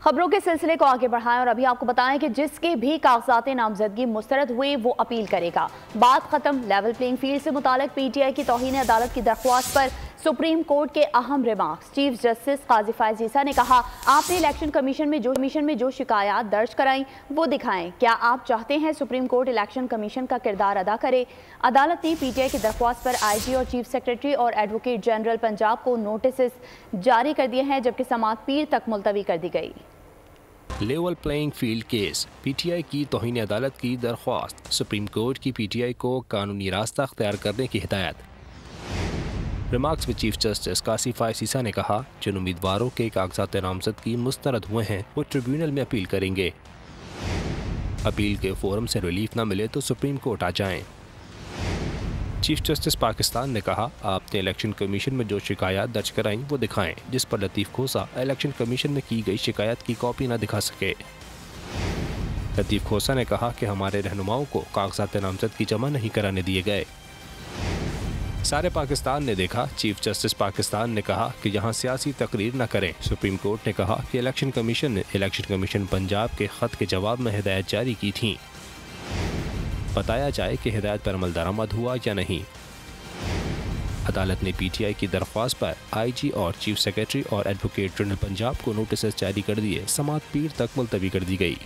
खबरों के सिलसिले को आगे बढ़ाएं और अभी आपको बताएं कि जिसके भी कागजात नामजदगी मुस्तरद हुए वो अपील करेगा। बात खत्म। लेवल प्लेइंग फील्ड से मुतालिक पीटीआई की तौहीन अदालत की दरख्वास्त पर सुप्रीम कोर्ट के अहम रिमार्क्स। चीफ जस्टिस काजी फायज ईसा ने कहा, आपने इलेक्शन कमीशन में जो शिकायत दर्ज कराई वो दिखाएं। क्या आप चाहते हैं सुप्रीम कोर्ट इलेक्शन कमीशन का किरदार अदा करे? अदालत ने पीटीआई की दरख्वास्त पर आईजी और चीफ सेक्रेटरी और एडवोकेट जनरल पंजाब को नोटिस जारी कर दिए हैं, जबकि समाअत पीर तक मुलतवी कर दी गई। Level playing field case, PTI की तौहीन अदालत की दरख्वास्त, सुप्रीम कोर्ट की पीटीआई को कानूनी रास्ता अख्तियार करने की हिदायत। रिमार्क्स में चीफ जस्टिस काजी फायज ईसा ने कहा, जिन उम्मीदवारों के कागजात नामजदगी मुस्तरद हुए हैं वो ट्रिब्यूनल में अपील करेंगे। अपील के फोरम से रिलीफ न मिले तो सुप्रीम कोर्ट आ जाएं। चीफ जस्टिस पाकिस्तान ने कहा, आपने इलेक्शन कमीशन में जो शिकायत दर्ज कराई वो दिखाएं, जिस पर लतीफ़ खोसा इलेक्शन कमीशन में की गई शिकायत की कॉपी न दिखा सके। लतीफ़ खोसा ने कहा कि हमारे रहनुमाओं को कागजात नामजदगी जमा नहीं कराने दिए गए। सारे पाकिस्तान ने देखा। चीफ जस्टिस पाकिस्तान ने कहा कि यहाँ सियासी तकरीर न करें। सुप्रीम कोर्ट ने कहा कि इलेक्शन कमीशन ने इलेक्शन कमीशन पंजाब के खत के जवाब में हिदायत जारी की थी, बताया जाए कि हिदायत पर अमल दरामद हुआ या नहीं। अदालत ने पीटीआई की दरख्वास्त पर आईजी और चीफ सेक्रेटरी और एडवोकेट जनरल पंजाब को नोटिस जारी कर दिए। समाअत पीर तक मुलतवी कर दी गई।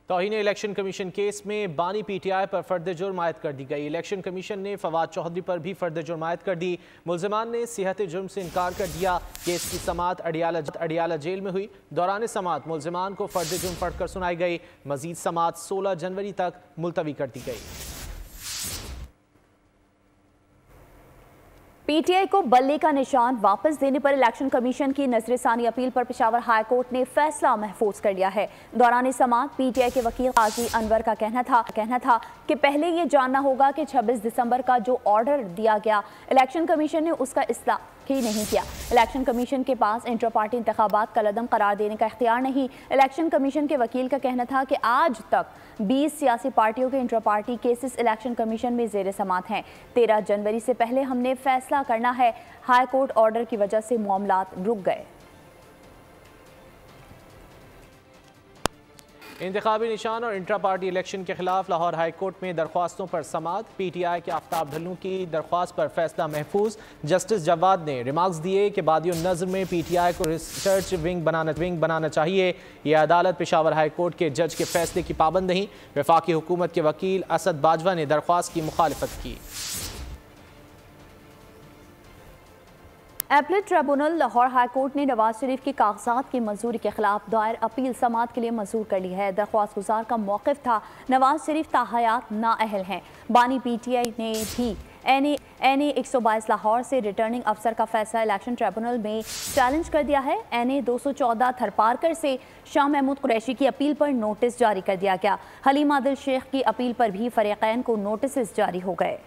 तौहीन इलेक्शन कमीशन केस में बानी पीटीआई पर फर्द जुर्म आयद कर दी गई। इलेक्शन कमीशन ने फवाद चौधरी पर भी फर्द जुर्म आयद कर दी। मुल्जिमान ने सिहत जुर्म से इनकार कर दिया। केस की समाअत अडियाला जेल में हुई। दौरान समाअत मुल्जिमान को फर्द जुर्म पढ़कर सुनाई गई। मजीद समाअत 16 जनवरी तक मुलतवी कर दी गई। पीटीआई को बल्ले का निशान वापस देने पर इलेक्शन कमीशन की नजरसानी अपील पर पेशावर हाई कोर्ट ने फैसला महफूज कर लिया है। दौरान समाअत पीटीआई के वकील काजी अनवर का कहना था कि पहले ये जानना होगा कि 26 दिसंबर का जो ऑर्डर दिया गया इलेक्शन कमीशन ने उसका इस्लाह ही नहीं किया। इलेक्शन कमीशन के पास इंटर पार्टी इंतखाबात कलअदम करार देने का इख्तियार नहीं। इलेक्शन कमीशन के वकील का कहना था कि आज तक 20 सियासी पार्टियों के inter party cases election commission में ज़ेर समाअत हैं। 13 जनवरी से पहले हमने फैसला करना है। हाई कोर्ट ऑर्डर की वजह से मामलात रुक गए। इंतखाबी निशान और इंट्रा पार्टी इलेक्शन के खिलाफ लाहौर हाई कोर्ट में दरख्वास्तों पर समाअत। पीटीआई के आफ्ताब ढल्लू की दरख्वास्त पर फैसला महफूज। जस्टिस जवाद ने रिमार्क्स दिए कि बादियों नज़र में पीटीआई को रिसर्च विंग बनाना चाहिए। यह अदालत पेशावर हाई कोर्ट के जज के फैसले की पाबंद नहीं। वफाकी हुकूमत के वकील असद बाजवा ने दरख्वास्त की मुखालिफत की। Appellate tribunal Lahore high court ने नवाज शरीफ की कागजात की मंजूरी के खिलाफ दायर अपील समाअत के लिए मंजूर कर ली है। दरख्वास्त गुजार का मौक़िफ़ था नवाज शरीफ ताहयात नाअहल हैं। बानी पीटीआई ने भी एनए 122 लाहौर से रिटर्निंग अफसर का फैसला इलेक्शन ट्रिब्यूनल में चैलेंज कर दिया है। एनए 214 थरपारकर से शाह महमूद कुरैशी की अपील पर नोटिस जारी कर दिया गया। हलीम आदिल शेख की अपील पर भी फरीक़ैन को नोटिस जारी हो गए।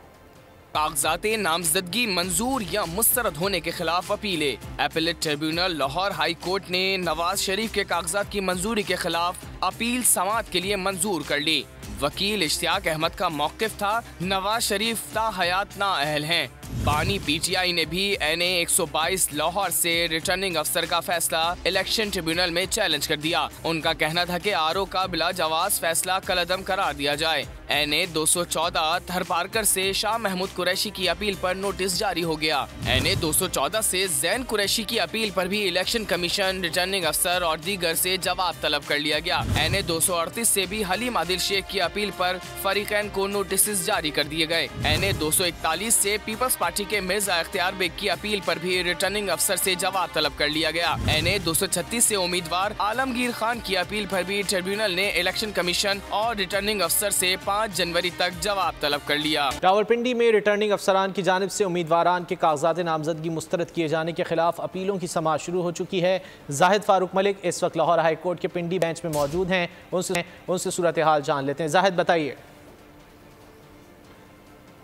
कागजात नामजदगी मंजूर या मुस्तरद होने के खिलाफ अपीले। Appellate tribunal Lahore high court ने नवाज शरीफ के कागजात की मंजूरी के खिलाफ अपील समाअत के लिए मंजूर कर ली। वकील इश्तियाक अहमद का मौक़िफ़ था नवाज शरीफ ताहयात नाअहल हैं। बानी पीटीआई ने भी एनए 122 लाहौर से रिटर्निंग अफसर का फैसला इलेक्शन ट्रिब्यूनल में चैलेंज कर दिया। उनका कहना था कि आरओ का बिला जवाज फैसला कलअदम करार दिया जाए। एनए 214 थरपारकर से शाह महमूद कुरैशी की अपील पर नोटिस जारी हो गया। एनए 214 से जैन कुरैशी की अपील पर भी इलेक्शन कमीशन, रिटर्निंग अफसर और दीगर से जवाब तलब कर लिया गया। एनए 238 से भी हलीम आदिल शेख की अपील पर फरीकैन को नोटिस जारी कर दिए गए। एनए 241 से पीपल्स पार्टी के मिर्जा इख्तियार बेग की अपील पर भी रिटर्निंग अफसर से जवाब तलब कर लिया गया। एनए 236 से उम्मीदवार आलमगीर खान की अपील पर भी ट्रिब्यूनल ने इलेक्शन कमीशन और रिटर्निंग अफसर से 5 जनवरी तक जवाब तलब कर लिया। रावलपिंडी में रिटर्निंग अफसरान की जानिब से उम्मीदवारान के कागजात नामजदगी मुस्तरद किए जाने के खिलाफ अपीलों की समाअत शुरू हो चुकी है। जाहिद फारूक मलिक इस वक्त लाहौर हाई कोर्ट के पिंडी बेंच में मौजूद हैं। उनसे सूरत हाल जान लेते हैं। जाहिद बताइए।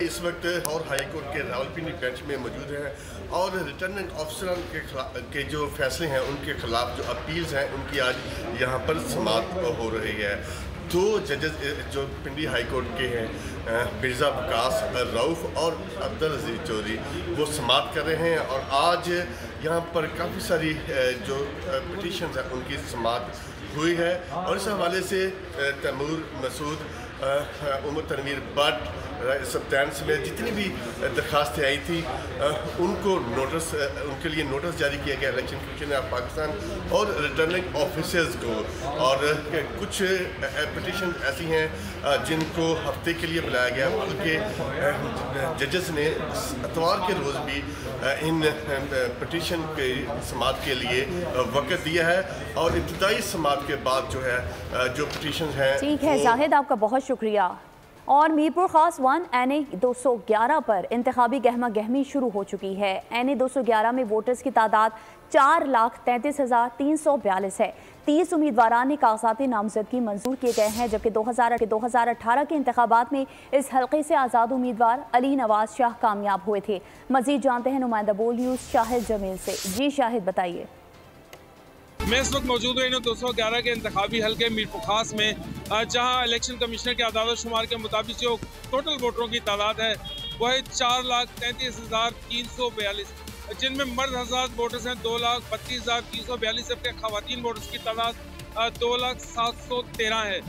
इस वक्त लाहौर हाई कोर्ट के रावलपिंडी बेंच में मौजूद हैं और रिटर्निंग अफसरान के जो फैसले हैं उनके खिलाफ जो अपील्स हैं उनकी आज यहाँ पर समाअत हो रही है। 2 जजेस जो पिंडी हाई कोर्ट के हैं, मिर्ज़ा वकास रऊफ़ और अब्दुल अजीज़ चौधरी, वो समाअत कर रहे हैं और आज यहाँ पर काफ़ी सारी जो पटिशन्स हैं उनकी समाअत हुई है और इस हवाले से तैमूर मसूद उमर तनवीर भट्ट सप्तान समेत जितनी भी दरखास्तें आई थी उनको नोटिस उनके लिए नोटिस जारी किया गया इलेक्शन कमीशन ऑफ पाकिस्तान और रिटर्निंग ऑफिसर्स को। और कुछ पटिशन ऐसी हैं जिनको हफ्ते के लिए बुलाया गया, बल्कि जजेस ने इतवार के रोज़ भी इन पटिशन के समाअत के लिए वक़्त दिया है और इब्तिदाई समाअत के बाद जो है जो पटिशन हैं। ठीक है जाहिद, आपका बहुत शुक्रिया। और मीरपुर खास 1 NA 211 पर इंतखाबी गहमा गहमी शुरू हो चुकी है। NA 211 में वोटर्स की तादाद 4,33,342 है। 30 उम्मीदवारान ने कागजाती नामजदगी मंजूर किए गए हैं, जबकि 2018 के इंतखाबात में इस हल्के से आज़ाद उम्मीदवार अली नवाज शाह कामयाब हुए थे। मजीद जानते हैं नुमाइंदा बोल न्यूज़ शाहिद जमील से। जी शाहिद बताइए। मैं इस वक्त मौजूद हूँ 211 के इंतखाबी हल्के मीरपुर खास में, जहाँ इलेक्शन कमिश्नर के आदाद शुमार के मुताबिक जो टोटल वोटरों की तादाद है वह है 4,33,342, जिनमें मर्द हज़ार वोटर्स हैं 2,32,342, जबकि ख़वातीन वोटर्स की तादाद 2,07,13 है।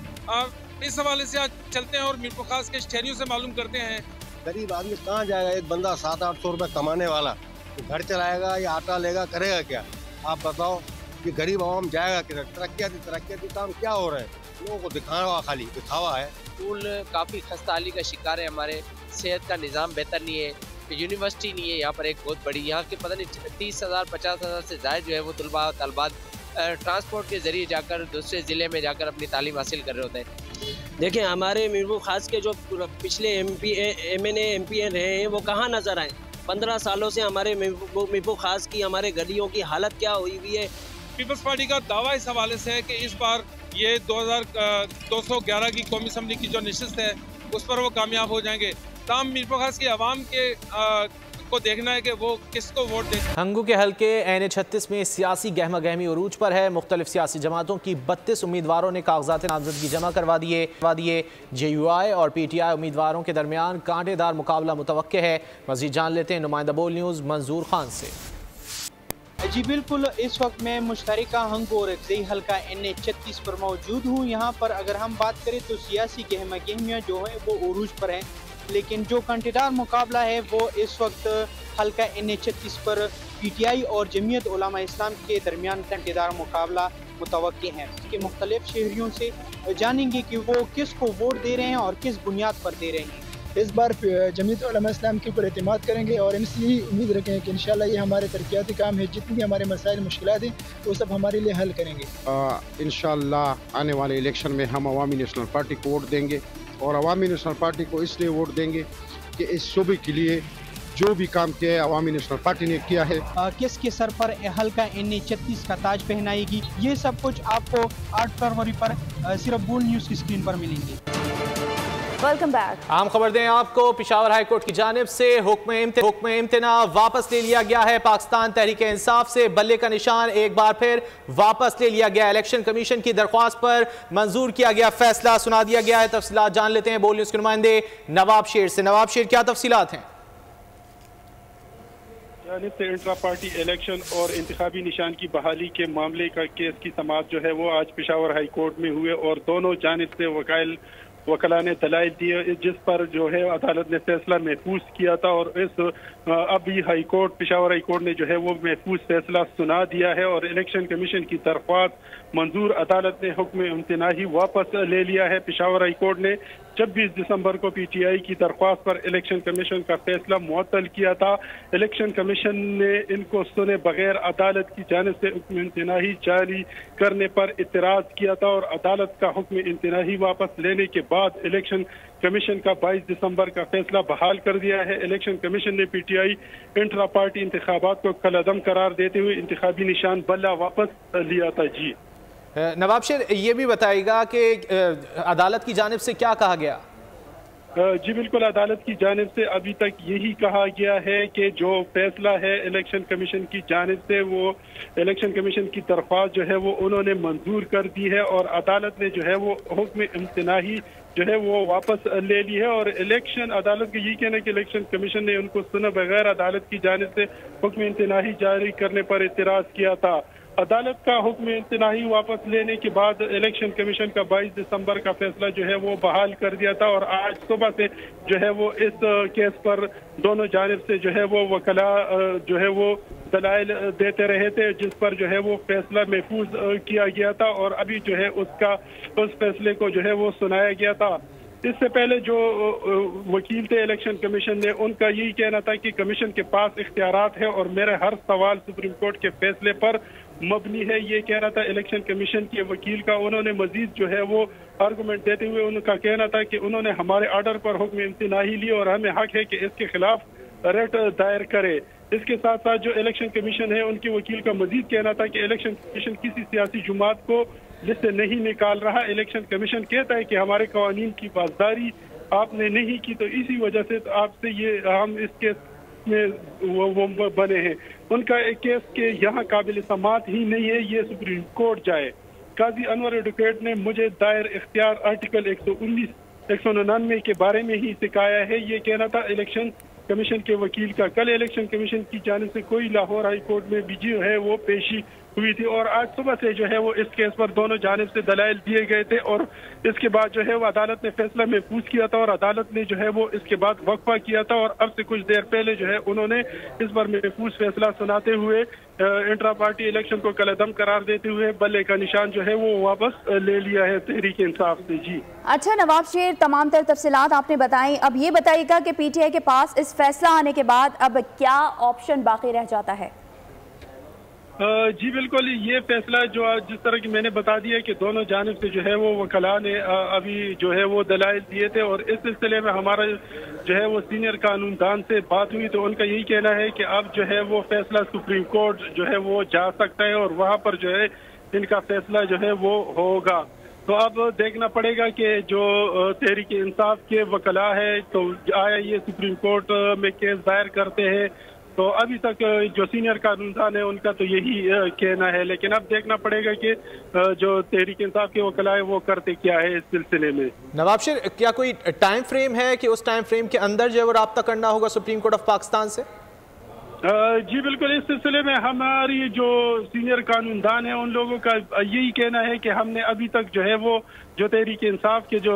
इस हवाले से आज चलते हैं और मीरपुर खास के शहरियों से मालूम करते हैं। गरीब आदमी कहाँ जाएगा? एक बंदा 700-800 रुपये कमाने वाला घर चलाएगा या आटा लेगा, करेगा क्या? आप बताओ कि गरीब आवाम जाएगा किधर? तरक्याती काम क्या हो रहे हैं? लोगों को दिखावा, खाली दिखावा है। स्कूल काफ़ी खस्ताहाली का शिकार है, हमारे सेहत का निज़ाम बेहतर नहीं है, यूनिवर्सिटी नहीं है यहाँ पर एक बहुत बड़ी, यहाँ के पता नहीं 30,000 50,000 से ज़्यादा जो है वो तलबात ट्रांसपोर्ट के ज़रिए जाकर दूसरे ज़िले में जाकर अपनी तालीम हासिल कर रहे होते हैं। देखिए हमारे मीरपुर खास के जो पिछले MNA MP रहे हैं वो कहाँ नज़र आए? 15 सालों से हमारे मीरपुर खास की हमारे गलियों की हालत क्या हुई हुई है? पीपल्स पार्टी का दावा इस हवाले से है कि इस बार ये 211 की कौमी असम्बली की जो नशिस्त है उस पर वो कामयाब हो जाएंगे। ताम मीरपुर खास की आवाम के को देखना है कि वो किसको वोट दे। हंगू के हल्के NA 36 में सियासी गहमा गहमी उरूज पर है। मुख्तलिफ सियासी जमातों की 32 उम्मीदवारों ने कागजात नामजदगी जमा करवा दिए। JUI और PTI उम्मीदवारों के दरमियान कांटेदार मुकाबला मुतवक्के है। मजीद जान लेते हैं नुमाइंदा बोल न्यूज़ मंजूर खान से। जी बिल्कुल, इस वक्त मैं मुश्तरका हंगू और रज़ई हल्का NA 36 पर मौजूद हूँ। यहाँ पर अगर हम बात करें तो सियासी गहमा गहमियाँ जो है वो उरूज पर हैं, लेकिन जो कांटेदार मुकाबला है वो इस वक्त हल्का NA 36 पर PTI और जमीयत उलमा इस्लाम के दरमियान कांटेदार मुकाबला मुतवक्के हैं। इसके मुख्तलिफ शहरियों से जानेंगे कि वो किसको वोट दे रहे हैं और किस बुनियाद पर दे रहे हैं। इस बार जमीयत उलमा इस्लाम के ऊपर एतमाद करेंगे और इनसे यही उम्मीद रखें कि इंशाल्लाह ये हमारे तरक्याती काम है, जितनी हमारे मसाइल मुश्किलात हैं वो सब हमारे लिए हल करेंगे। इंशाल्लाह आने वाले इलेक्शन में हम अवामी नेशनल पार्टी को वोट देंगे और अवामी नेशनल पार्टी को इसलिए वोट देंगे कि इस सूबे के लिए जो भी काम किया है अवामी नेशनल पार्टी ने किया है। किसके सर पर हल्का NA 36 का ताज पहनाएगी, ये सब कुछ आपको 8 फरवरी पर सिर्फ बोल न्यूज़ की स्क्रीन पर मिलेंगे। Welcome back. आम खबर दें आपको, पिशावर हाई कोर्ट की जानिब से हुक्म इम्तना वापस ले लिया गया है। पाकिस्तान तहरीक इंसाफ से बल्ले का निशान एक बार फिर वापस ले लिया गया। इलेक्शन कमीशन की दरख्वास्त पर मंजूर किया गया फैसला सुना दिया गया है। तफसीलात जान लेते हैं बोल न्यूज़ के नुमाइंदे नवाब शेर से। नवाब शेर, क्या तफसीलात हैं? इंट्रा पार्टी इलेक्शन और इंतखाबी निशान की बहाली के मामले का केस की समाअत जो है वो आज पिशावर हाई कोर्ट में हुए और दोनों जानिब से वकला ने दलाइल दिए, जिस पर जो है अदालत ने फैसला महफूज किया था और अभी high court Peshawar high court ने जो है वो महफूज फैसला सुना दिया है और इलेक्शन कमीशन की दरख्वास्त मंजूर। अदालत ने हुक्म इम्तनाही वापस ले लिया है। पिशावर हाई कोर्ट ने 26 दिसंबर को PTI की दरख्वास्त पर इलेक्शन कमीशन का फैसला मुअत्तल किया था। इलेक्शन कमीशन ने इनको सुने बगैर अदालत की जानिब से हुक्म इम्तनाही जारी करने पर इतराज किया था और अदालत का हुक्म इम्तनाही वापस लेने के बाद इलेक्शन कमीशन का 22 दिसंबर का फैसला बहाल कर दिया है। इलेक्शन कमीशन ने PTI इंट्रा पार्टी इंतखाबात को कलअदम करार देते हुए इंतखाबी निशान बल्ला वापस लिया था। जी नवाब शेर, ये भी बताइएगा कि अदालत की जानिब से क्या कहा गया? جی بالکل، عدالت کی جانب سے ابھی تک یہی کہا گیا ہے کہ جو فیصلہ ہے الیکشن کمیشن کی جانب سے، وہ الیکشن کمیشن کی درخواست جو ہے وہ انہوں نے منظور کر دی ہے، اور عدالت نے جو ہے وہ حکم امتناعی جو ہے وہ واپس لے لی ہے، اور الیکشن عدالت کا یہی کہنا ہے کہ الیکشن کمیشن نے ان کو سنے بغیر عدالت کی جانب سے حکم امتناعی جاری کرنے پر اعتراض کیا تھا۔ عدالت کا حکم امتناعی واپس لینے کے بعد الیکشن کمیشن کا 22 دسمبر کا فیصلہ جو ہے وہ بحال کر دیا تھا، اور آج صبح سے جو ہے وہ اس کیس پر دونوں جانب سے جو ہے وہ وکلاء جو ہے وہ دلائل دیتے رہے تھے، جس پر جو ہے وہ فیصلہ محفوظ کیا گیا تھا، اور ابھی جو ہے اس فیصلے کو جو ہے وہ سنایا گیا تھا۔ اس سے پہلے جو وکیل تھے الیکشن کمیشن نے، ان کا یہی کہنا تھا کہ کمیشن کے پاس اختیارات ہے اور میرے ہر سوال سپریم کورٹ کے فیصلے پر مبنی ہے، یہ کہنا تھا الیکشن کمیشن کے وکیل کا۔ انہوں نے مزید جو ہے وہ آرگومنٹ دیتے ہوئے ان کا کہنا تھا کہ انہوں نے ہمارے آرڈر پر حکم امتناعی لی اور ہمیں حق ہے کہ اس کے خلاف ریٹ دائر کرے۔ اس کے ساتھ ساتھ جو الیکشن کمیشن ہے، ان کے وکیل کا مزید کہنا تھا کہ الیکشن کمیشن کسی سیاسی جماعت کو لسٹ سے نہیں نکال رہا۔ الیکشن کمیشن کہتا ہے کہ ہمارے قوانین کی پاسداری آپ نے نہیں کی، تو اسی وجہ سے آپ سے یہ ہم اس کیس میں وہ بنے ہیں۔ ان کا ایک کیس کہ یہاں قابل سماعت ہی نہیں ہے، یہ سپریم کورٹ جائے۔ قاضی انور ایڈوکیٹ نے مجھے دائر اختیار آرٹیکل 119 199 کے بارے میں ہی سکھایا ہے، یہ کہنا تھا الیکشن کمیشن کے وکیل کا۔ کل الیکشن کمیشن کی جانب سے کوئی لاہور ہائی کورٹ میں بھی جو ہے وہ پیشی ہوئی تھی، اور آج صبح سے جو ہے وہ اس کیس پر دونوں جانب سے دلائل دیے گئے تھے، اور اس کے بعد جو ہے وہ عدالت نے فیصلہ محفوظ کیا تھا، اور عدالت نے جو ہے وہ اس کے بعد وقفہ کیا تھا، اور اب سے کچھ دیر پہلے جو ہے انہوں نے اس پر محفوظ فیصلہ سناتے ہوئے انٹرا پارٹی الیکشن کو کالعدم قرار دیتے ہوئے بلے کا نشان جو ہے وہ واپس لے لیا ہے تحریک انصاف سے۔ جی اچھا نواب شیر، تمام تر تفصیلات آپ نے بتائیں، اب یہ بتائیے گا کہ پی ٹی آئی کے پاس اس فیصلہ آنے کے بعد اب کیا آپشن باقی رہ جاتا ہے؟ جی بالکل، یہ فیصلہ جو جس طرح کی میں نے بتا دیا کہ دونوں جانب سے جو ہے وہ وکلاء نے ابھی جو ہے وہ دلائل دیے تھے، اور اس سلسلے میں ہمارا جو ہے وہ سینئر قانون دان سے بات ہوئی تو ان کا یہی کہنا ہے کہ اب جو ہے وہ فیصلہ سپریم کورٹ جو ہے وہ جا سکتا ہے، اور وہاں پر جو ہے ان کا فیصلہ جو ہے وہ ہوگا۔ تو اب دیکھنا پڑے گا کہ جو تحریک انصاف کے وکلاء ہے تو آیا یہ سپریم کورٹ میں کیس دائر کرتے ہیں، تو ابھی تک جو سینئر قانون دان ہے ان کا تو یہی کہنا ہے، لیکن اب دیکھنا پڑے گا کہ جو تحریک انصاف کے وکلاء وہ کرتے کیا ہے اس سلسلے میں۔ نواب شیر، کیا کوئی ٹائم فریم ہے کہ اس ٹائم فریم کے اندر جو ہے وہ رابطہ کرنا ہوگا سپریم کورٹ آف پاکستان سے؟ جی بالکل، اس سلسلے میں ہماری جو سینئر قانون دان ہیں ان لوگوں کا یہی کہنا ہے کہ ہم نے ابھی تک جو ہے وہ جو تحریک انصاف کے جو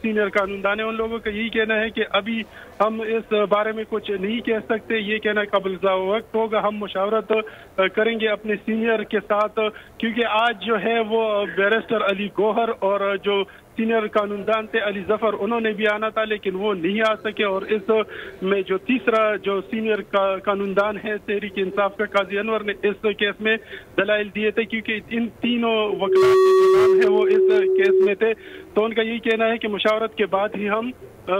سینئر قانون دان ہیں ان لوگوں کا یہی کہنا ہے کہ ابھی ہم اس بارے میں کچھ نہیں کہہ سکتے، یہ کہنا قبل وقت ہوگا، ہم مشاورت کریں گے اپنے سینئر کے ساتھ، کیونکہ آج جو ہے وہ بیرسٹر علی گوہر اور جو سینئر قانون دان تھے علی ظفر انہوں نے بھی آنا تھا لیکن وہ نہیں آ سکے، اور اس میں جو تیسرا جو سینئر قانون دان ہے تحریک انصاف کا قاضی انور نے اس کیس میں دلائل دیے تھے، کیونکہ ان تینوں وکلاء کے نام ہے وہ اس کیس میں تھے، تو ان کا یہی کہنا ہے کہ مشاورت کے بعد ہی ہم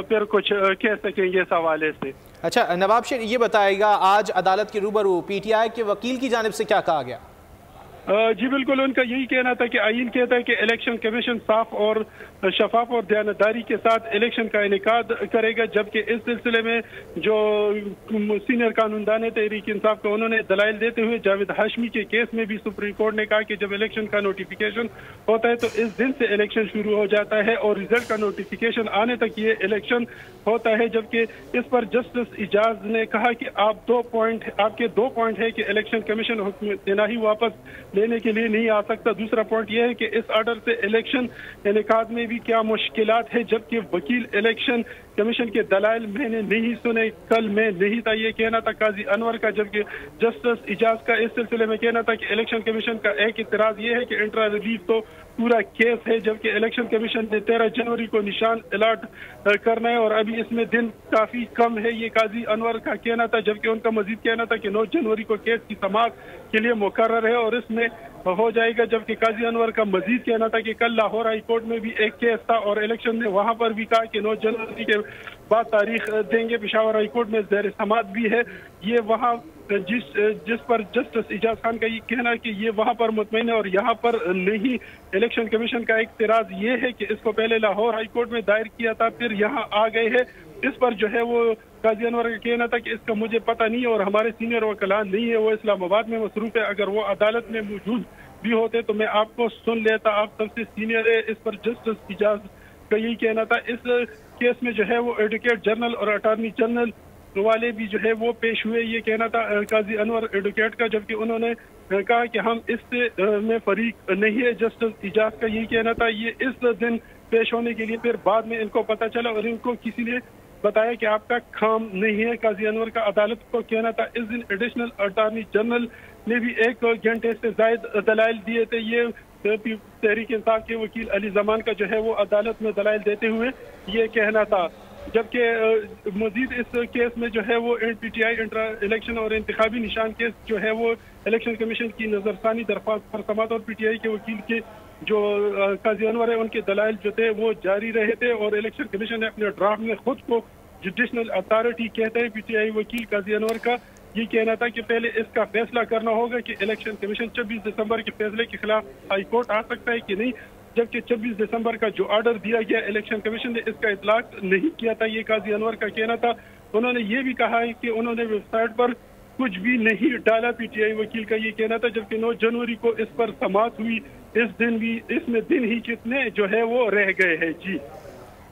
پھر کچھ کہہ سکیں گے اس حوالے سے۔ اچھا نواب شیر، یہ بتائے گا آج عدالت کے روبرو پی ٹی آئی کے وکیل کی جانب سے کیا کہا گیا؟ جی بالکل، ان کا یہی کہنا تھا کہ آئین کہتا ہے کہ الیکشن کمیشن صاف اور شفاف اور دیانتداری کے ساتھ الیکشن کا انعقاد کرے گا، جبکہ اس سلسلے میں جو سینئر قانون دان تحریک انصاف کا انہوں نے دلائل دیتے ہوئے جاوید ہاشمی کے کیس میں بھی سپریم کورٹ نے کہا کہ جب الیکشن کا نوٹیفیکیشن ہوتا ہے تو اس دن سے الیکشن شروع ہو جاتا ہے اور ریزلٹ کا نوٹیفیکیشن آنے تک یہ الیکشن ہوتا ہے، جبکہ اس پر جسٹس اجاز نے کہا کہ آپ کے دو پوائنٹ ہے کہ الیکشن کمیشن حکم امتناعی واپس لینے کے لیے نہیں آ سکتا، دوسرا پوائنٹ یہ ہے کہ اس آرڈر سے الیکشن انعقاد میں بھی کیا مشکلات ہے، جبکہ وکیل الیکشن کمیشن کے دلائل میں نے نہیں سنے، کل میں نہیں تھا، یہ کہنا تھا قاضی انور کا، جبکہ جسٹس اجاز کا اس سلسلے میں کہنا تھا کہ الیکشن کمیشن کا ایک اعتراض یہ ہے کہ انٹرا ریلیف تو پورا کیس ہے، جبکہ الیکشن کمیشن نے 13 جنوری کو نشان الاٹ کرنا ہے اور ابھی اس میں دن کافی کم ہے، یہ قاضی انور کا کہنا تھا، جبکہ ان کا مزید کہنا تھا کہ 9 جنوری کو کیس کی سماعت کے لیے مقرر ہے اور اس میں ہو جائے گا، جبکہ قاضی انور کا مزید کہنا تھا کہ کل لاہور ہائی کورٹ میں بھی ایک کیس تھا اور الیکشن نے وہاں پر بھی کہا کہ 9 جنوری کے بعد تاریخ دیں گے، پشاور ہائی کورٹ میں زیر سماعت بھی ہے، یہ وہاں जिस पर जस्टिस इजाज खान का ये कहना है कि ये वहाँ पर मुतमईन है और यहाँ पर नहीं। इलेक्शन कमीशन का इख्तिराज ये है कि इसको पहले लाहौर हाई कोर्ट में दायर किया था, फिर यहाँ आ गए हैं। इस पर जो है वो काजी अनवर का कहना था कि इसका मुझे पता नहीं और हमारे सीनियर वकला नहीं है, वो इस्लामाबाद में मसरूफ है, अगर वो अदालत में मौजूद भी होते तो मैं आपको सुन लेता, आप सबसे सीनियर है। इस पर जस्टिस इजाज का यही कहना था। इस केस में जो है वो एडवोकेट जनरल और अटॉर्नी जनरल वाले भी जो है वो पेश हुए। ये कहना था काजी अनवर एडवोकेट का, जबकि उन्होंने कहा कि हम इससे में फरीक नहीं है। जस्टिस इजाज का यही कहना था। ये इस दिन पेश होने के लिए फिर बाद में इनको पता चला और इनको किसी ने बताया कि आपका काम नहीं है। काजी अनवर का अदालत को कहना था। इस दिन एडिशनल अटॉर्नी जनरल ने भी 1 घंटे से ज्यादा दलाइल दिए थे। ये तहरीक इंसाफ के वकील अली जमान का जो है वो अदालत में दलाइल देते हुए ये कहना था। जबकि मजीद इस केस में जो है वो PTI इंट्रा इलेक्शन और इंतखाबी निशान केस जो है वो इलेक्शन कमीशन की नजरसानी दरख्वास्त पर समात और PTI के वकील के जो काजी अनवर है उनके दलाइल जो थे वो जारी रहे थे और इलेक्शन कमीशन ने अपने ड्राफ्ट में खुद को जुडिशनल अथॉरिटी कहते हैं। PTI वकील काजी अनवर का ये कहना था कि पहले इसका फैसला करना होगा कि इलेक्शन कमीशन 26 दिसंबर के फैसले के खिलाफ हाई कोर्ट आ सकता है कि नहीं, जबकि 26 दिसंबर का जो ऑर्डर दिया गया इलेक्शन कमीशन ने इसका इतलाक नहीं किया था। ये काजी अनवर का कहना था। उन्होंने ये भी कहा है कि उन्होंने वेबसाइट पर कुछ भी नहीं डाला। PTI वकील का ये कहना था। जबकि 9 जनवरी को इस पर समाअत हुई। इस दिन भी इसमें दिन ही कितने जो है वो रह गए हैं। जी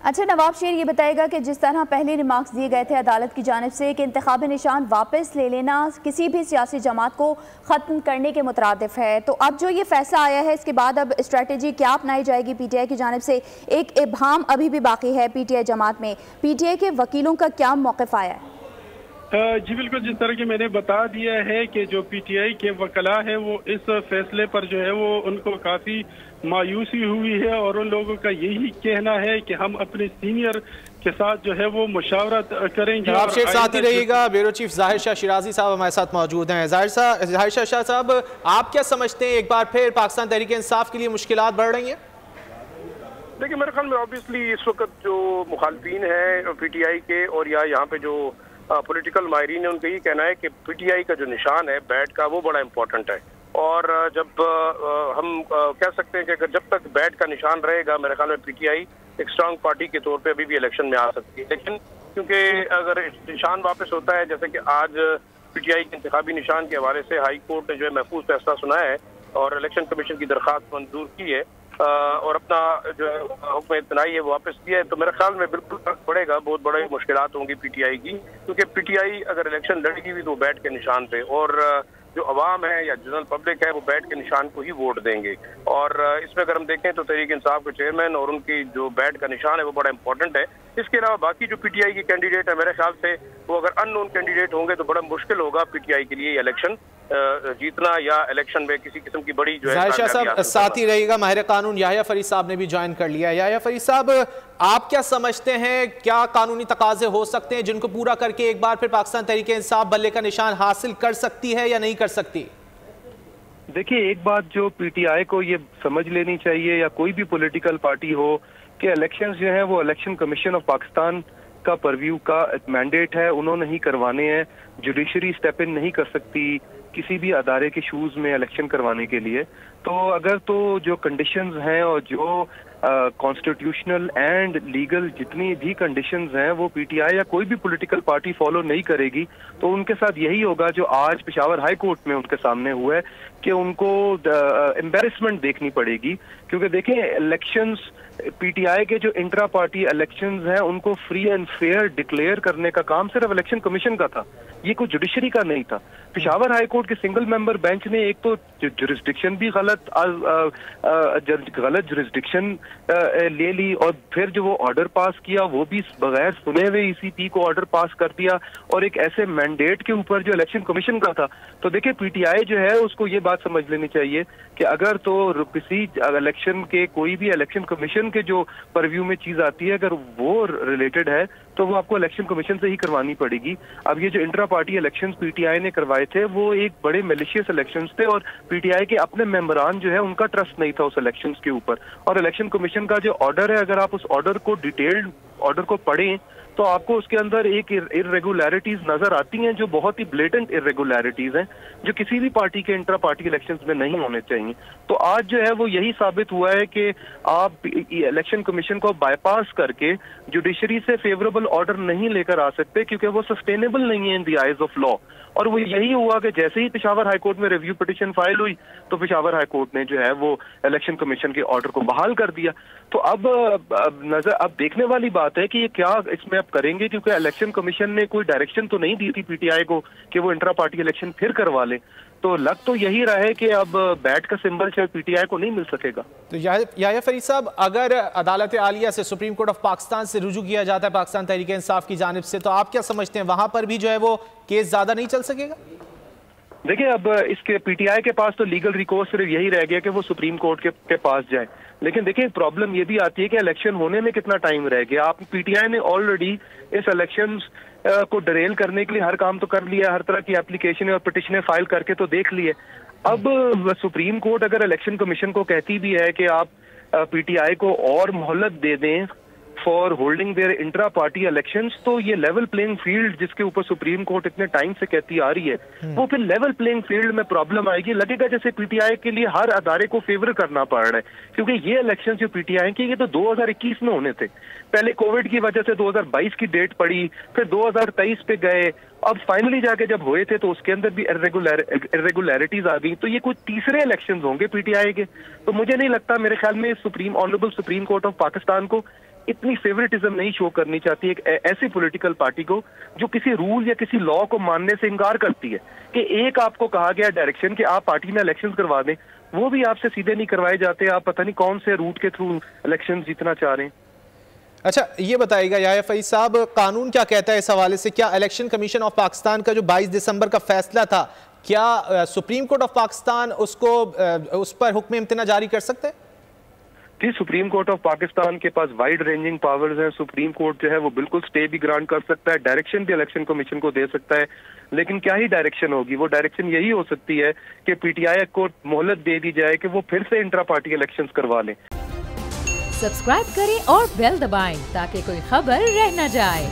अच्छा नवाब शेर, ये बताएगा कि जिस तरह पहले रिमार्क्स दिए गए थे अदालत की जानिब से कि इंतखाबी निशान वापस ले लेना किसी भी सियासी जमात को ख़त्म करने के मुतरादिफ है, तो अब जो ये फैसला आया है इसके बाद अब स्ट्रेटजी क्या अपनाई जाएगी PTI की जानिब से? एक इब्हाम अभी भी बाकी है PTI जमात में, PTI के वकीलों का क्या मौक़िफ़ आया है? जी बिल्कुल, जिस तरह की मैंने बता दिया है कि जो PTI के वकला है वो इस फैसले पर जो है वो उनको काफ़ी मायूसी हुई है और उन लोगों का यही कहना है कि हम अपने सीनियर के साथ जो है वो मुशावरत करेंगे। आप शेर साथ ही रहिएगा। ब्यूरो चीफ ज़ाहिर शाह शिराजी साहब हमारे साथ मौजूद हैं। ज़ाहिर शाह साहब, आप क्या समझते हैं, एक बार फिर पाकिस्तान तहरीक इंसाफ के लिए मुश्किलात बढ़ रही हैं? देखिए, मेरे ख्याल में ऑब्वियसली इस वक्त जो मुखालफीन है PTI के और या यहाँ पे जो पॉलिटिकल माहिरीन है उनका ये कहना है कि PTI का जो निशान है बैट का वो बड़ा इंपॉर्टेंट है और जब हम कह सकते हैं कि अगर जब तक बैट का निशान रहेगा मेरे ख्याल में PTI एक स्ट्रांग पार्टी के तौर पे अभी भी इलेक्शन में आ सकती है। लेकिन क्योंकि अगर निशान वापस होता है, जैसे कि आज PTI के इंतखाबी निशान के हवाले से हाई कोर्ट ने जो है महफूज फैसला सुनाया है और इलेक्शन कमीशन की दरख्वास्त मंजूर की है और अपना जो हुक्म इत्तनाई है वो वापस दिया है, तो मेरे ख्याल में बिल्कुल फर्क पड़ेगा। बहुत बड़ी मुश्किलात होंगी PTI की, क्योंकि PTI अगर इलेक्शन लड़ेगी भी तो बैट के निशान पे और जो अवाम है या जनरल पब्लिक है वो बैट के निशान को ही वोट देंगे। और इसमें अगर हम देखें तो तहरीक इंसाफ के चेयरमैन और उनकी जो बैट का निशान है वो बड़ा इंपॉर्टेंट है। इसके अलावा बाकी जो PTI के कैंडिडेट है मेरे ख्याल से वो अगर अननोन कैंडिडेट होंगे तो बड़ा मुश्किल होगा PTI के लिए इलेक्शन जीतना या इलेक्शन में किसी किस्म की बड़ी जो है। ज़ाहिर शाह साहब साथ ही रहिएगा। माहिर कानून याहिया फरीद साहब ने भी ज्वाइन कर लिया। याहिया फरीद साहब, आप क्या समझते हैं, क्या कानूनी तकाजे हो सकते हैं जिनको पूरा करके एक बार फिर पाकिस्तान तहरीक इंसाफ बल्ले का निशान हासिल कर सकती है या नहीं कर सकती? देखिए, एक बात जो PTI को ये समझ लेनी चाहिए या कोई भी पॉलिटिकल पार्टी हो कि इलेक्शंस जो है वो इलेक्शन कमीशन ऑफ पाकिस्तान का परव्यू का मैंडेट है, उन्होंने ही करवाने हैं। जुडिशरी स्टेप इन नहीं कर सकती किसी भी अदारे के शूज में इलेक्शन करवाने के लिए। तो अगर तो जो कंडीशंस हैं और जो कॉन्स्टिट्यूशनल एंड लीगल जितनी भी कंडीशंस हैं वो PTI या कोई भी पॉलिटिकल पार्टी फॉलो नहीं करेगी तो उनके साथ यही होगा जो आज पेशावर हाई कोर्ट में उनके सामने हुआ है कि उनको एम्बेरसमेंट देखनी पड़ेगी। क्योंकि देखें, इलेक्शंस PTI के जो इंट्रा पार्टी इलेक्शंस हैं उनको फ्री एंड फेयर डिक्लेयर करने का काम सिर्फ इलेक्शन कमीशन का था, ये कोई जुडिशरी का नहीं था। पेशावर हाई कोर्ट के सिंगल मेंबर बेंच ने एक तो जुरिस्डिक्शन भी गलत जुरिस्डिक्शन ले ली और फिर जो वो ऑर्डर पास किया वो भी बगैर सुने हुए ECP को ऑर्डर पास कर दिया और एक ऐसे मैंडेट के ऊपर जो इलेक्शन कमीशन का था। तो देखिए, PTI जो है उसको ये बात समझ लेनी चाहिए कि अगर तो किसी इलेक्शन के कोई भी इलेक्शन कमीशन के जो परव्यू में चीज आती है अगर वो रिलेटेड है तो वो आपको इलेक्शन कमीशन से ही करवानी पड़ेगी। अब ये जो इंट्रा पार्टी इलेक्शंस PTI ने करवाए थे वो एक बड़े मैलिशियस इलेक्शंस थे और PTI के अपने मेंबरान जो है उनका ट्रस्ट नहीं था उस इलेक्शंस के ऊपर। और इलेक्शन कमीशन का जो ऑर्डर है, अगर आप उस ऑर्डर को डिटेल्ड ऑर्डर को पढ़ें تو آپ کو اس کے اندر ایک irregularities نظر آتی ہیں جو بہت ہی بلیٹنٹ irregularities ہیں جو کسی بھی پارٹی کے انٹرا پارٹی الیکشنز میں نہیں ہونے چاہیے. تو آج جو ہے وہ یہی ثابت ہوا ہے کہ آپ الیکشن کمیشن کو بائی پاس کر کے جوڈیشری سے فیوریبل آرڈر نہیں لے کر آ سکتے کیونکہ وہ سسٹینیبل نہیں ہے ان دی آئیز آف لا. اور وہ یہی ہوا کہ جیسے ہی پشاور ہائی کورٹ میں ریویو پٹیشن فائل ہوئی تو پشاور ہائی کورٹ نے جو ہے وہ الیکشن کمیشن کے آرڈر کو بحال کر دیا. تو اب دیکھنے والی بات ہے کہ یہ کیا اس میں اب کریں گے, کیونکہ الیکشن کمیشن نے کوئی ڈائریکشن تو نہیں دی تھی پی ٹی آئی کو کہ وہ انٹرا پارٹی الیکشن پھر کروا لے. تو لگ تو یہی رہا ہے کہ اب بیٹ کا سمبل شاید پی ٹی آئی کو نہیں مل سکے گا. تو یحییٰ فرید صاحب, اگر عدالت عالیہ سے سپریم کورٹ آف پاکستان سے رجوع کیا جاتا ہے پاکستان تحریک انصاف کی جانب سے, تو آپ کیا سمجھتے ہیں وہاں پر بھی جو ہے وہ کیس زیادہ نہیں چل سکے گا؟ دیکھیں اب اس کے پی ٹی آئی کے پاس تو لیگل ریکورس صرف یہی رہ گیا کہ وہ سپریم کورٹ کے پاس جائے. لیکن دیکھیں پرابلم یہ بھی آتی ہے کہ الیکشن ہونے میں کتنا ٹائم رہ گیا. آپ پی ٹی آئی نے آلریڈی اس الیکشن کو ڈریل کرنے کے لیے ہر کام تو کر لیا, ہر طرح کی اپلیکیشنیں اور پٹیشنیں فائل کر کے تو دیکھ لیے. اب سپریم کورٹ اگر الیکشن کمیشن کو کہتی بھی ہے کہ آپ پی ٹی آئی کو اور مہلت دے دیں for holding their intra party elections, تو یہ لیول پلینگ فیلڈ جس کے اوپر سپریم کورٹ اتنے ٹائم سے کہتی آ رہی ہے وہ پھر لیول پلینگ فیلڈ میں پرابلم آئے گی. لگے گا جیسے پی ٹی آئی کے لیے ہر ادارے کو فیور کرنا پڑ رہا ہے, کیونکہ یہ الیکشن جو پی ٹی آئی کے یہ تو 2021 میں ہونے تھے. پہلے کووڈ کی وجہ سے 2022 کی ڈیٹ پڑی, پھر 2023 پہ گئے, اب فائنلی جا کے جب ہوئے تھے تو اس کے اندر بھی irregularities آ گئی. تو یہ کوئی تیسرے الیکشنز ہوں گے پی ٹی آئی کے. تو مجھے نہیں لگتا, میرے خیال میں honourable supreme court of Pakistan کو اتنی فیوریٹزم نہیں شو کرنی چاہتی ایک ایسی پولیٹیکل پارٹی کو جو کسی رول یا کسی لا کو ماننے سے انکار کرتی ہے. کہ ایک آپ کو کہا گیا ڈائریکشن کہ آپ پارٹی میں الیکشن کروا دیں, وہ بھی آپ سے سیدھے نہیں کروائے جاتے, آپ پتہ نہیں کون سے روٹ کے تھرو الیکشن جیتنا چاہ رہے ہیں. اچھا یہ بتائیے گا یحییٰ فرید صاحب, قانون کیا کہتا ہے اس حوالے سے؟ کیا الیکشن کمیشن آف پاکستان کا جو 22 دسمبر کا فیصلہ تھا, کیا سپریم کورٹ آف پاکستان اس پر حکم امتناع جاری کر سکتے ہیں؟ جی, سپریم کورٹ آف پاکستان کے پاس وائڈ رینجنگ پاورز ہیں. سپریم کورٹ جو ہے وہ بالکل سٹے بھی گرانٹ کر سکتا ہے, ڈائریکشن بھی الیکشن کمیشن کو دے سکتا ہے. لیکن کیا ہی ڈائریکشن ہوگی, وہ ڈائریکشن یہی ہو سکتی ہے کہ پی ٹی آئی کو مہلت دے دی جائے کہ وہ پھر سے انٹرا پارٹی الیکشنز کروا لیں. سبسکرائب کریں اور بیل دبائیں تاکہ کوئی خبر رہ نہ جائے.